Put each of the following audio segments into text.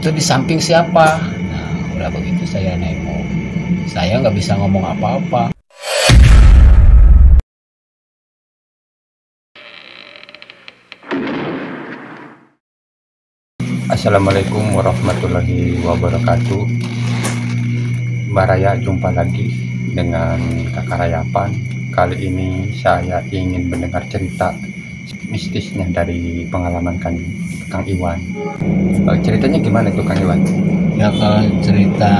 itu di samping siapa. Nah udah begitu saya nengok, saya nggak bisa ngomong apa-apa. Assalamualaikum warahmatullahi wabarakatuh. Mbak Raya, jumpa lagi dengan Kakak Rayapan. Kali ini saya ingin mendengar cerita mistisnya dari pengalaman Kang Iwan. Ceritanya gimana tuh Kang Iwan? Ya kalau cerita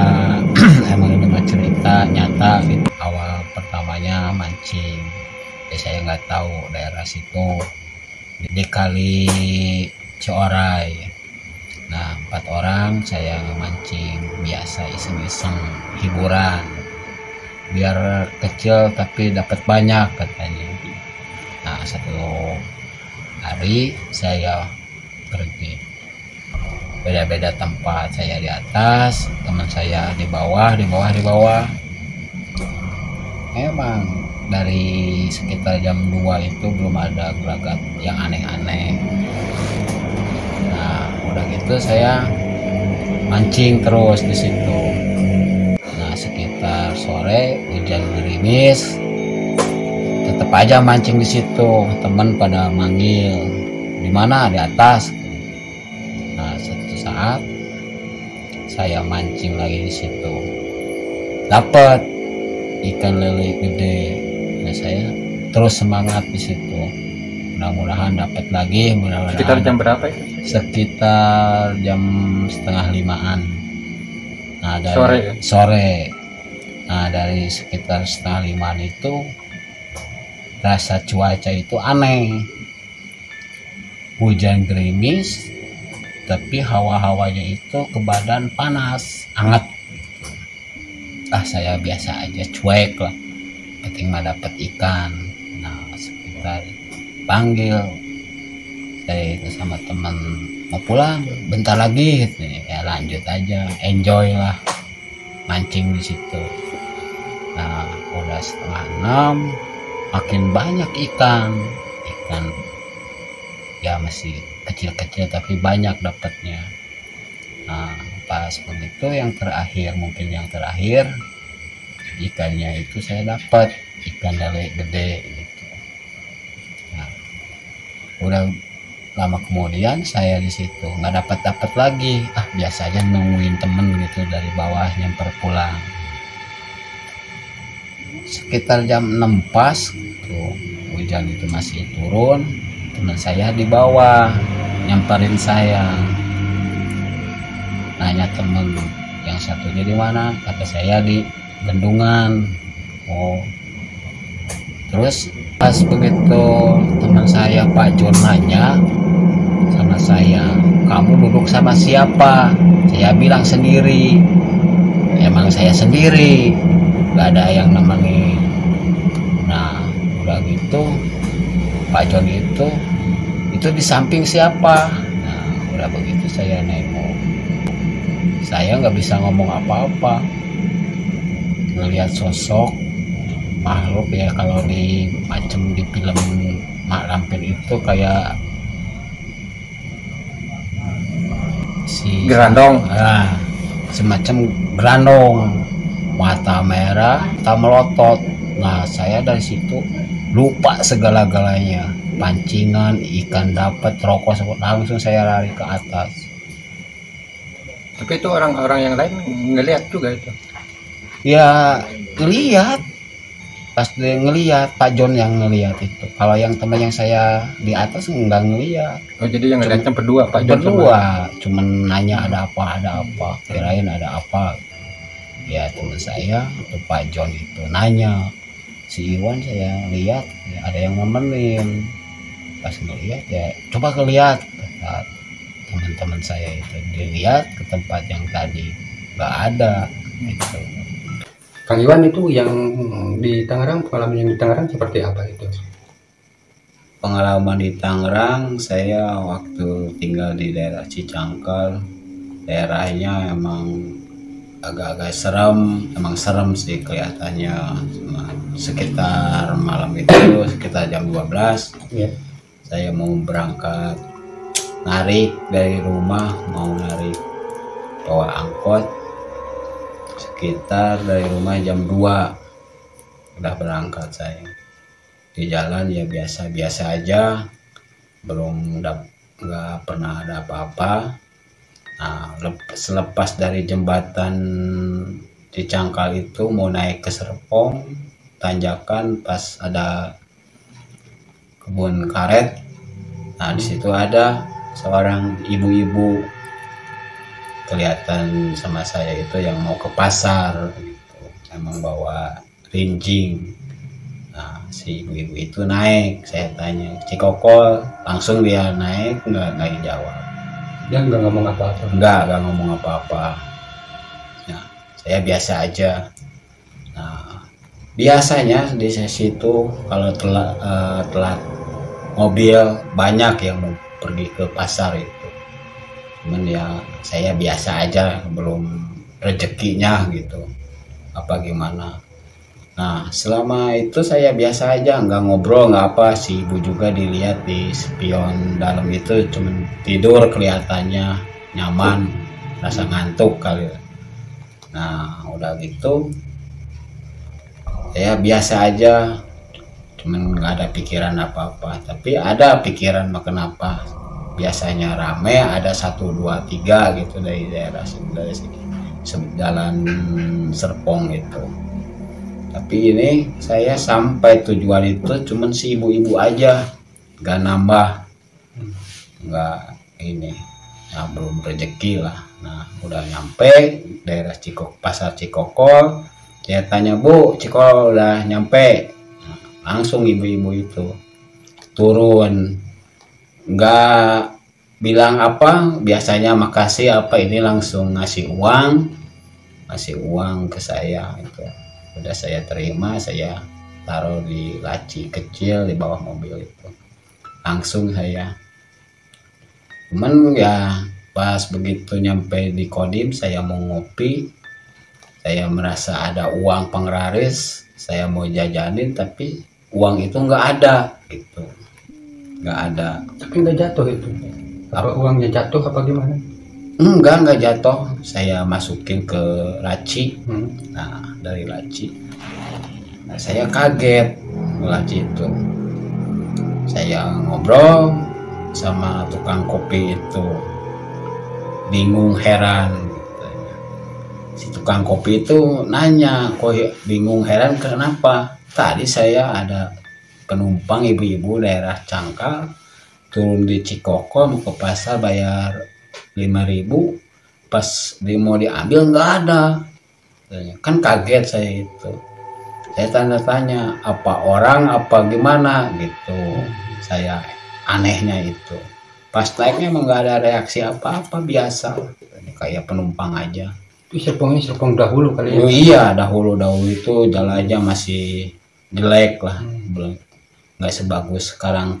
emang ini mah cerita nyata gitu. Awal pertamanya mancing, ya saya nggak tahu daerah situ di Kali Cioray. Nah 4 orang saya mancing biasa, iseng-iseng hiburan, biar kecil tapi dapat banyak katanya. Nah satu hari saya pergi beda-beda tempat, saya di atas, teman saya di bawah. Emang dari sekitar jam 2 itu belum ada gelagat yang aneh-aneh. Nah udah gitu saya mancing terus di situ. Nah sekitar sore hujan gerimis, tetap aja mancing di situ. Teman pada manggil, di mana? Di atas. Nah satu saat saya mancing lagi di situ, dapat ikan lele gede. Nah saya terus semangat di situ, mudah-mudahan dapat lagi. Sekitar jam berapa itu? Sekitar jam 4:30-an. Nah dari Sore ya? Sore. Nah dari sekitar 4:30-an itu rasa cuaca itu aneh, hujan gerimis tapi hawa-hawanya itu ke badan panas hangat. Saya biasa aja, cuek lah, penting mah dapat ikan. Nah sekitar panggil saya itu sama teman, mau pulang bentar lagi gitu. Ya lanjut aja, enjoy lah mancing di situ. Nah udah 5:30 makin banyak ikan ya, masih kecil-kecil tapi banyak dapatnya. Nah pas begitu yang terakhir, mungkin yang terakhir, ikannya itu saya dapat ikan lele gede gitu. Nah udah lama kemudian saya di situ nggak dapat lagi. Biasa aja nungguin temen gitu dari bawah nyamper pulang. Sekitar jam 6 pas tuh hujan itu masih turun, teman saya di bawah nyamperin saya, nanya temen yang satunya di mana, kata saya di bendungan. Oh terus pas begitu teman saya Pak John nanya sama saya, kamu duduk sama siapa? Saya bilang sendiri. Emang saya sendiri, gak ada yang nemenin. Nah udah gitu Pak John itu di samping siapa. Nah udah begitu saya nengok, saya nggak bisa ngomong apa-apa, ngelihat sosok makhluk ya, kalau di macam di film Mak Lampir itu kayak si Gerandong. Semacam gerandong, mata merah, mata melotot. Nah saya dari situ lupa segala-galanya, pancingan, ikan dapat, rokok, langsung saya lari ke atas. Tapi itu orang-orang yang lain ngelihat juga itu? Ya ngelihat, pas dia ngelihat, Pak John yang ngelihat itu. Kalau yang teman yang saya di atas nggak ngelihat. Oh jadi yang ngelihatnya berdua, Pak John? Berdua, cuman nanya ada apa, kirain ada apa. Ya teman saya itu Pak John itu nanya, si Iwan saya lihat ya, ada yang nemenin. Pas ngelihat ya coba kelihat, kata teman-teman saya itu, dilihat ke tempat yang tadi nggak ada gitu. Kang Iwan itu yang di Tangerang, pengalaman yang di Tangerang seperti apa itu? Pengalaman di Tangerang, saya waktu tinggal di daerah Cicangkal, daerahnya emang agak-agak serem, emang serem sih kelihatannya. Sekitar malam itu, sekitar jam 12, saya mau berangkat narik dari rumah, mau narik bawa angkot sekitar dari rumah jam 2 udah berangkat saya. Di jalan ya biasa-biasa aja, nggak pernah ada apa-apa. Nah, selepas dari jembatan Cicangkal itu mau naik ke Serpong, tanjakan pas ada kebun karet. Nah, di situ ada seorang ibu-ibu kelihatan sama saya itu yang mau ke pasar gitu, emang bawa rinjing. Nah, si ibu-ibu itu naik, saya tanya Cikokol, langsung dia naik, nggak jawab. Dia nggak ngomong apa-apa. Nggak ngomong apa-apa. Nah, saya biasa aja. Nah, biasanya di situ kalau telat mobil banyak yang mau pergi ke pasar itu. Cuman ya saya biasa aja, belum rezekinya gitu. Apa gimana? Nah, selama itu saya biasa aja, nggak ngobrol, nggak apa. Si ibu juga dilihat di spion dalam itu cuman tidur, kelihatannya nyaman, rasa ngantuk kali. Nah, udah gitu saya biasa aja, cuman nggak ada pikiran apa-apa. Tapi ada pikiran kenapa biasanya rame, ada 1, 2, 3 gitu dari daerah dari jalan Serpong itu. Tapi ini saya sampai tujuan itu cuman si ibu-ibu aja, nggak nambah, nggak ini, ya belum rezeki lah. Nah, udah nyampe daerah pasar Cikokol, saya tanya, Bu, Cikokol udah nyampe? Nah, langsung ibu-ibu itu turun, nggak bilang apa, biasanya makasih apa, ini langsung ngasih uang ke saya itu. Udah saya terima, saya taruh di laci kecil di bawah mobil itu. Langsung saya. Cuman ya pas begitu nyampe di Kodim, saya mau ngopi, saya merasa ada uang penglaris, saya mau jajanin tapi uang itu nggak ada gitu. Nggak ada. Tapi nggak jatuh itu. Apa uangnya jatuh apa gimana? Enggak jatuh. Saya masukin ke laci. Nah, dari laci. Nah, saya kaget laci itu. Saya ngobrol sama tukang kopi itu. Bingung, heran. Si tukang kopi itu nanya, kok bingung, heran kenapa? Tadi saya ada penumpang ibu-ibu daerah Cangkal turun di Cikokol mau ke pasar bayar 5.000, pas mau diambil nggak ada. Kan kaget saya itu, saya tanya apa orang apa gimana gitu, saya anehnya itu. Pas naiknya emang nggak ada reaksi apa-apa, biasa kayak penumpang aja. Itu Serpong dahulu kali ya? Oh iya, dahulu itu jalannya masih jelek lah, belum nggak sebagus sekarang,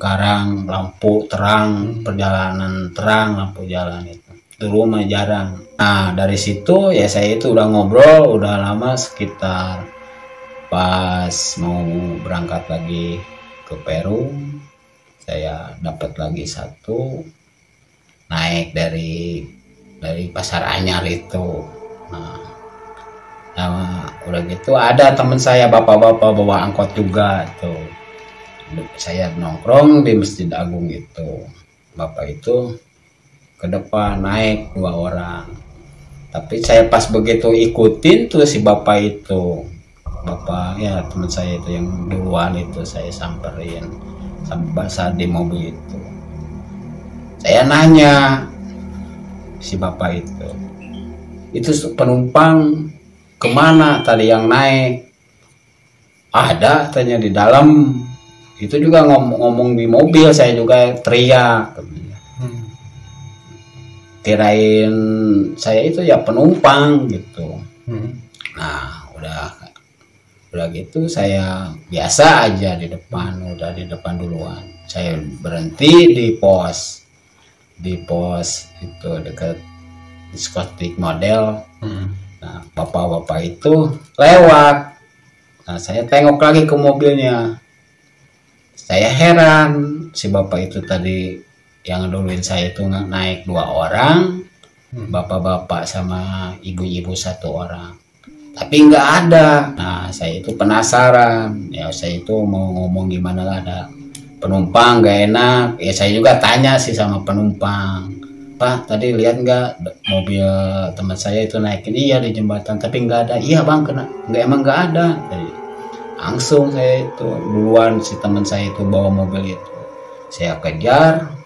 lampu terang, perjalanan terang, lampu jalan itu dulu mah jarang. Nah, dari situ ya saya itu udah ngobrol udah lama, sekitar pas mau berangkat lagi ke Peru, saya dapat lagi satu naik dari Pasar Anyar itu. Nah, udah gitu ada temen saya bapak-bapak bawa angkot juga tuh. Saya nongkrong di Masjid Agung itu. Bapak itu ke depan naik 2 orang. Tapi saya pas begitu ikutin tuh si bapak itu. Bapak ya teman saya itu yang duluan itu saya samperin sampai saat di mobil itu. Saya nanya si bapak itu penumpang kemana tadi yang naik? Ada, tanya di dalam. Itu juga ngomong di mobil, saya juga teriak. Kirain saya itu ya penumpang gitu. Nah, udah gitu saya biasa aja di depan, udah di depan duluan. Saya berhenti di pos itu dekat diskotik model. Nah, bapak-bapak itu lewat. Nah, saya tengok lagi ke mobilnya. Saya heran, si bapak itu tadi yang duluin saya itu naik 2 orang, bapak-bapak sama ibu-ibu satu orang, tapi nggak ada. Nah saya itu penasaran, ya saya itu mau ngomong gimana lah, ada penumpang nggak enak ya, saya juga tanya sih sama penumpang, Pak tadi lihat nggak mobil teman saya itu naikin, iya di jembatan, tapi nggak ada. Iya bang, kena nggak, emang nggak ada. Jadi langsung saya itu duluan, si teman saya itu bawa mobil itu, saya kejar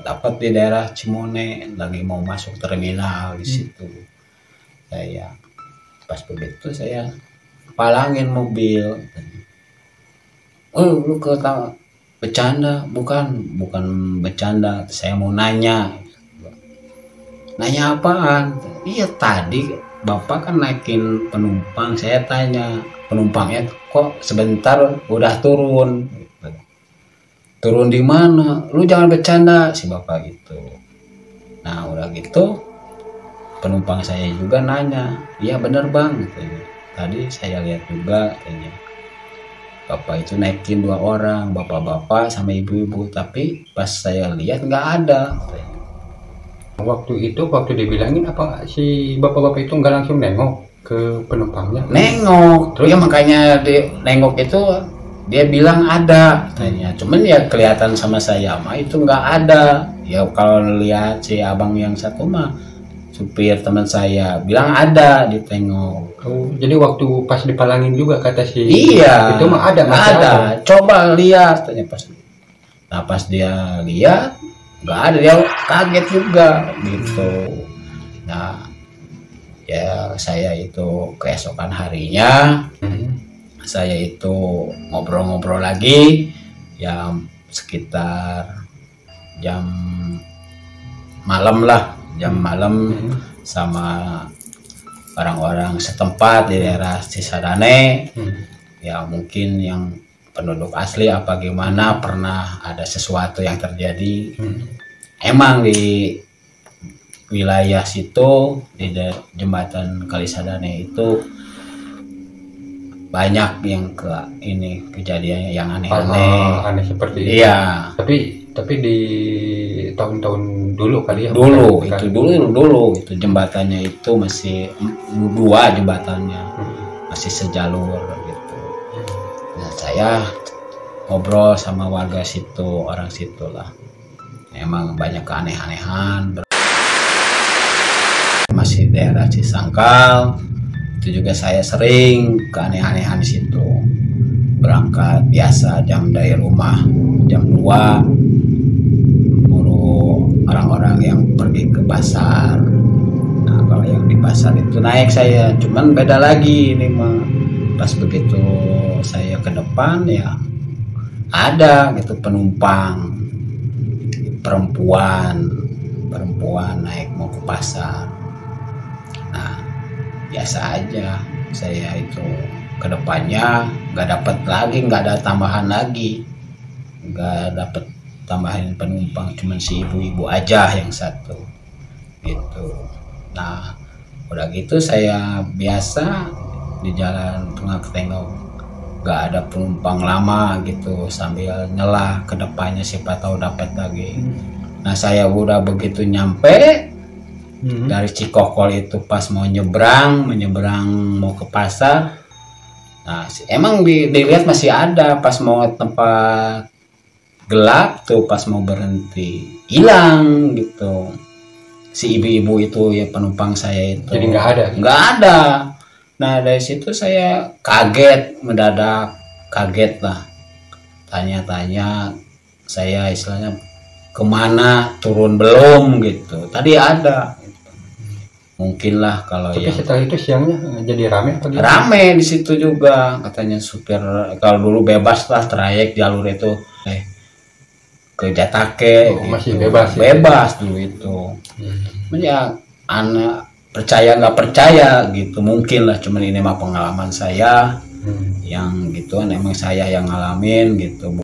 dapat di daerah Cimone, lagi mau masuk terminal di situ. Saya pas begitu saya palangin mobil. Oh lu ketawa bercanda? Bukan bercanda, saya mau nanya apaan? Iya tadi bapak kan naikin penumpang, saya tanya penumpangnya kok sebentar udah turun di mana? Lu jangan bercanda, si bapak gitu. Nah udah gitu penumpang saya juga nanya, iya bener bang katanya. Tadi saya lihat juga katanya, bapak itu naikin 2 orang, bapak-bapak sama ibu-ibu, tapi pas saya lihat nggak ada katanya. Waktu dibilangin apa si bapak-bapak itu nggak langsung nengok ke penumpangnya? Nengok, terus ya makanya di nengok itu dia bilang ada katanya, cuman ya kelihatan sama saya mah itu nggak ada. Ya kalau lihat si abang yang satu mah supir teman saya bilang ada, ditengok. Oh, jadi waktu pas dipalangin juga kata si iya itu mah ada, coba lihat tanya pas. Nah pas dia lihat nggak ada, dia kaget juga gitu. Nah ya saya itu keesokan harinya saya itu ngobrol-ngobrol lagi ya, sekitar jam malam sama orang-orang setempat di daerah Cisadane. Ya mungkin yang penduduk asli apa gimana, pernah ada sesuatu yang terjadi. Emang di wilayah situ di jembatan Kalisadane itu banyak yang kejadiannya yang aneh seperti itu. Iya. Tapi di tahun-tahun dulu kali ya. Dulu itu jembatannya itu masih 2 jembatannya, masih sejalur gitu. Nah saya ngobrol sama warga situ, orang situ lah. Emang banyak keaneh-anehan. Masih daerah Cisangkal itu juga saya sering keaneh-anehan di situ. Berangkat biasa dari rumah jam 2, orang-orang yang pergi ke pasar. Nah kalau yang di pasar itu naik saya, cuman beda lagi ini mah. Pas begitu saya ke depan ya ada gitu penumpang perempuan naik mau ke pasar. Nah biasa aja, saya itu ke depannya nggak ada tambahan lagi, nggak dapat tambahin penumpang, cuman si ibu-ibu aja yang satu gitu. Nah udah gitu saya biasa di jalan tengok nggak ada penumpang lama gitu, sambil nyelah ke depannya siapa tahu dapat lagi. Nah saya udah begitu nyampe dari Cikokol itu, pas mau menyeberang mau ke pasar. Nah emang dilihat masih ada, pas mau tempat gelap tuh, pas mau berhenti hilang gitu si ibu-ibu itu ya, penumpang saya itu. Jadi nggak ada. Nah dari situ saya mendadak kaget lah, tanya-tanya saya istilahnya kemana, turun belum gitu, tadi ada gitu. Mungkin lah kalau tapi setelah itu siangnya jadi rame di situ juga, katanya supir kalau dulu bebas lah trayek jalur itu ke Jatake gitu. Masih bebas dulu itu. Ya anak percaya nggak percaya gitu mungkin lah, cuman ini mah pengalaman saya yang gituan, emang saya yang ngalamin gitu.